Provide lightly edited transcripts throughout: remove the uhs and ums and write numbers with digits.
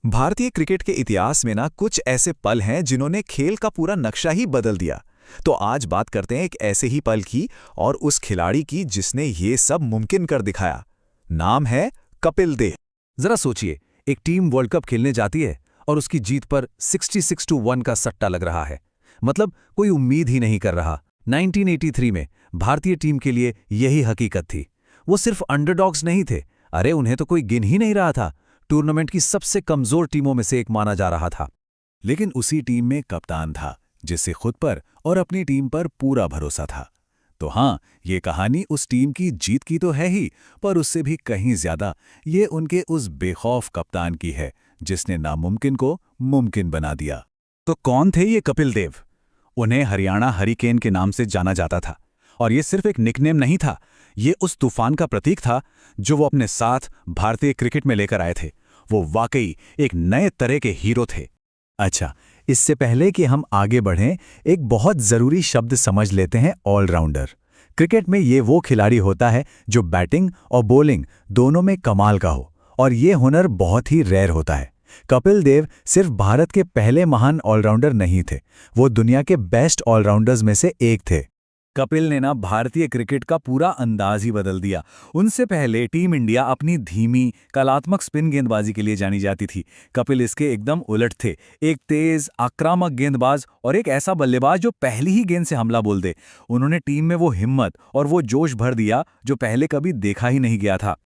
भारतीय क्रिकेट के इतिहास में ना कुछ ऐसे पल हैं जिन्होंने खेल का पूरा नक्शा ही बदल दिया। तो आज बात करते हैं एक ऐसे ही पल की और उस खिलाड़ी की जिसने ये सब मुमकिन कर दिखाया। नाम है कपिल देव। जरा सोचिए, एक टीम वर्ल्ड कप खेलने जाती है और उसकी जीत पर 66-1 का सट्टा लग रहा है। मतलब कोई उम्मीद ही नहीं कर रहा। 1983 में भारतीय टीम के लिए यही हकीकत थी। वो सिर्फ अंडरडॉग्स नहीं थे, अरे उन्हें तो कोई गिन ही नहीं रहा था। टूर्नामेंट की सबसे कमजोर टीमों में से एक माना जा रहा था। लेकिन उसी टीम में कप्तान था जिससे खुद पर और अपनी टीम पर पूरा भरोसा था। तो हाँ, ये कहानी उस टीम की जीत की तो है ही, पर उससे भी कहीं ज्यादा ये उनके उस बेखौफ कप्तान की है जिसने नामुमकिन को मुमकिन बना दिया। तो कौन थे ये कपिल देव? उन्हें हरियाणा हरिकेन के नाम से जाना जाता था, और ये सिर्फ एक निकनेम नहीं था, ये उस तूफान का प्रतीक था जो वो अपने साथ भारतीय क्रिकेट में लेकर आए थे। वो वाकई एक नए तरह के हीरो थे। अच्छा, इससे पहले कि हम आगे बढ़ें, एक बहुत जरूरी शब्द समझ लेते हैं, ऑलराउंडर। क्रिकेट में ये वो खिलाड़ी होता है जो बैटिंग और बॉलिंग दोनों में कमाल का हो, और ये हुनर बहुत ही रेयर होता है। कपिल देव सिर्फ भारत के पहले महान ऑलराउंडर नहीं थे, वो दुनिया के बेस्ट ऑलराउंडर्स में से एक थे। कपिल ने ना भारतीय क्रिकेट का पूरा अंदाज ही बदल दिया। उनसे पहले टीम इंडिया अपनी धीमी कलात्मक स्पिन गेंदबाजी के लिए जानी जाती थी। कपिल इसके एकदम उलट थे, एक तेज आक्रामक गेंदबाज और एक ऐसा बल्लेबाज जो पहली ही गेंद से हमला बोल दे। उन्होंने टीम में वो हिम्मत और वो जोश भर दिया जो पहले कभी देखा ही नहीं गया था।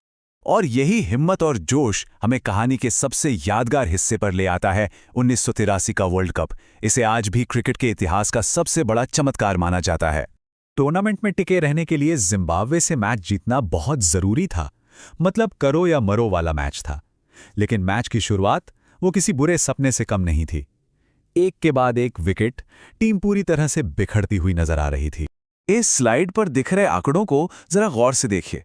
और यही हिम्मत और जोश हमें कहानी के सबसे यादगार हिस्से पर ले आता है, 1983 का वर्ल्ड कप। इसे आज भी क्रिकेट के इतिहास का सबसे बड़ा चमत्कार माना जाता है। टूर्नामेंट में टिके रहने के लिए जिम्बाब्वे से मैच जीतना बहुत जरूरी था। मतलब करो या मरो वाला मैच था। लेकिन मैच की शुरुआत वो किसी बुरे सपने से कम नहीं थी। एक के बाद एक विकेट, टीम पूरी तरह से बिखरती हुई नजर आ रही थी। इस स्लाइड पर दिख रहे आंकड़ों को जरा गौर से देखिए।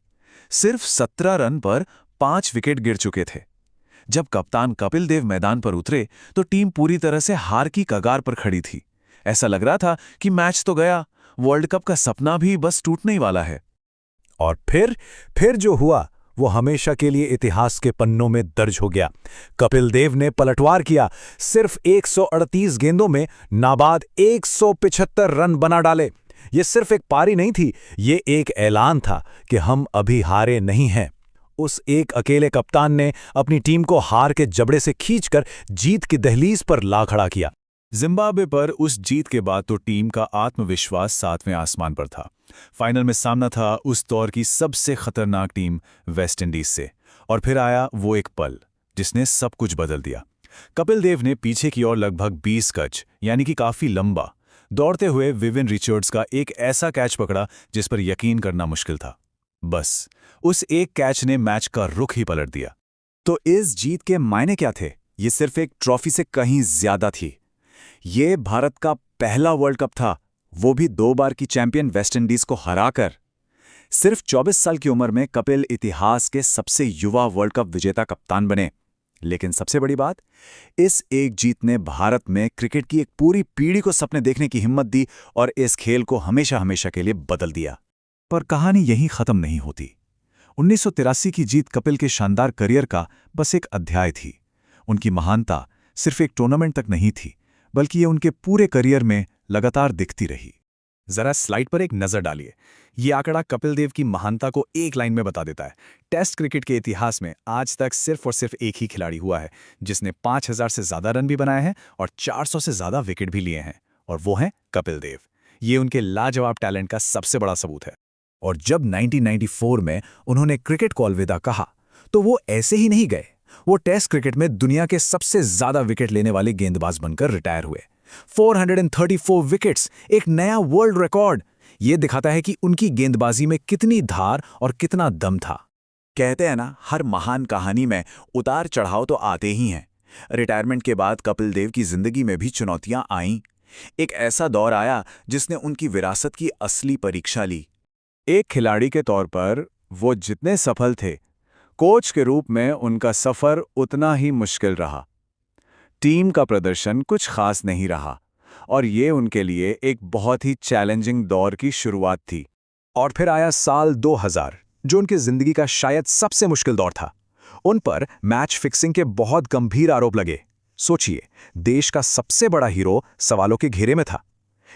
सिर्फ 17 रन पर 5 विकेट गिर चुके थे। जब कप्तान कपिल देव मैदान पर उतरे तो टीम पूरी तरह से हार की कगार पर खड़ी थी। ऐसा लग रहा था कि मैच तो गया, वर्ल्ड कप का सपना भी बस टूटने ही वाला है। और फिर जो हुआ वो हमेशा के लिए इतिहास के पन्नों में दर्ज हो गया। कपिल देव ने पलटवार किया। सिर्फ 138 गेंदों में नाबाद 175 रन बना डाले। ये सिर्फ एक पारी नहीं थी, ये एक ऐलान था कि हम अभी हारे नहीं हैं। उस एक अकेले कप्तान ने अपनी टीम को हार के जबड़े से खींचकर जीत की दहलीज पर ला खड़ा किया। जिम्बाब्वे पर उस जीत के बाद तो टीम का आत्मविश्वास 7वें आसमान पर था। फाइनल में सामना था उस दौर की सबसे खतरनाक टीम वेस्ट इंडीज से। और फिर आया वो एक पल जिसने सब कुछ बदल दिया। कपिल देव ने पीछे की ओर लगभग 20 गज, यानी कि काफी लंबा, दौड़ते हुए विविन रिचर्ड्स का एक ऐसा कैच पकड़ा जिस पर यकीन करना मुश्किल था। बस उस एक कैच ने मैच का रुख ही पलट दिया। तो इस जीत के मायने क्या थे? ये सिर्फ एक ट्रॉफी से कहीं ज्यादा थी। ये भारत का पहला वर्ल्ड कप था, वो भी 2 बार की चैंपियन वेस्ट इंडीज को हराकर। सिर्फ 24 साल की उम्र में कपिल इतिहास के सबसे युवा वर्ल्ड कप विजेता कप्तान बने। लेकिन सबसे बड़ी बात, इस एक जीत ने भारत में क्रिकेट की एक पूरी पीढ़ी को सपने देखने की हिम्मत दी और इस खेल को हमेशा हमेशा के लिए बदल दिया। पर कहानी यहीं खत्म नहीं होती। 1983 की जीत कपिल के शानदार करियर का बस एक अध्याय थी। उनकी महानता सिर्फ एक टूर्नामेंट तक नहीं थी, बल्कि ये उनके पूरे करियर में लगातार दिखती रही। जरा स्लाइड पर एक नजर डालिए। ये आंकड़ा कपिल देव की महानता को एक लाइन में बता देता है। टेस्ट क्रिकेट के इतिहास में आज तक सिर्फ और सिर्फ एक ही खिलाड़ी हुआ है जिसने 5000 से ज्यादा रन भी बनाए हैं और 400 से ज्यादा विकेट भी लिए हैं, और वो हैं कपिल देव। ये उनके लाजवाब टैलेंट का सबसे बड़ा सबूत है। और जब 1994 में उन्होंने क्रिकेट को अलविदा कहा तो वो ऐसे ही नहीं गए। वो टेस्ट क्रिकेट में दुनिया के सबसे ज्यादा विकेट लेने वाले गेंदबाज बनकर रिटायर हुए। 434 विकेट्स, एक नया वर्ल्ड रिकॉर्ड। यह दिखाता है कि उनकी गेंदबाजी में कितनी धार और कितना दम था। कहते हैं ना, हर महान कहानी में उतार चढ़ाव तो आते ही हैं। रिटायरमेंट के बाद कपिल देव की जिंदगी में भी चुनौतियां आईं। एक ऐसा दौर आया जिसने उनकी विरासत की असली परीक्षा ली। एक खिलाड़ी के तौर पर वो जितने सफल थे, कोच के रूप में उनका सफर उतना ही मुश्किल रहा। टीम का प्रदर्शन कुछ खास नहीं रहा और ये उनके लिए एक बहुत ही चैलेंजिंग दौर की शुरुआत थी। और फिर आया साल 2000, जो उनकी जिंदगी का शायद सबसे मुश्किल दौर था। उन पर मैच फिक्सिंग के बहुत गंभीर आरोप लगे। सोचिए, देश का सबसे बड़ा हीरो सवालों के घेरे में था।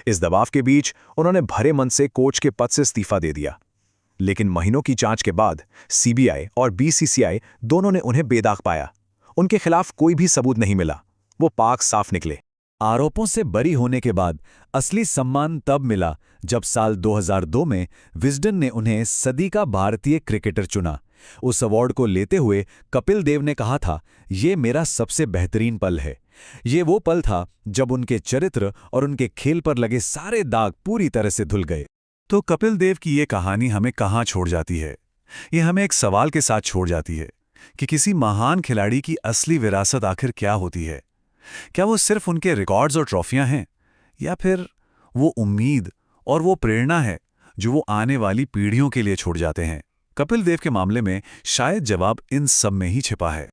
इस दबाव के बीच उन्होंने भरे मन से कोच के पद से इस्तीफा दे दिया। लेकिन महीनों की जांच के बाद सीबीआई और बीसीसीआई दोनों ने उन्हें बेदाग पाया। उनके खिलाफ कोई भी सबूत नहीं मिला। वो पाक साफ निकले। आरोपों से बरी होने के बाद असली सम्मान तब मिला जब साल 2002 में विजडन ने उन्हें सदी का भारतीय क्रिकेटर चुना। उस अवार्ड को लेते हुए कपिल देव ने कहा था, ये मेरा सबसे बेहतरीन पल है। ये वो पल था जब उनके चरित्र और उनके खेल पर लगे सारे दाग पूरी तरह से धुल गए। तो कपिल देव की ये कहानी हमें कहाँ छोड़ जाती है? ये हमें एक सवाल के साथ छोड़ जाती है कि किसी महान खिलाड़ी की असली विरासत आखिर क्या होती है। क्या वो सिर्फ उनके रिकॉर्ड्स और ट्रॉफियां हैं, या फिर वो उम्मीद और वो प्रेरणा है जो वो आने वाली पीढ़ियों के लिए छोड़ जाते हैं? कपिल देव के मामले में शायद जवाब इन सब में ही छिपा है।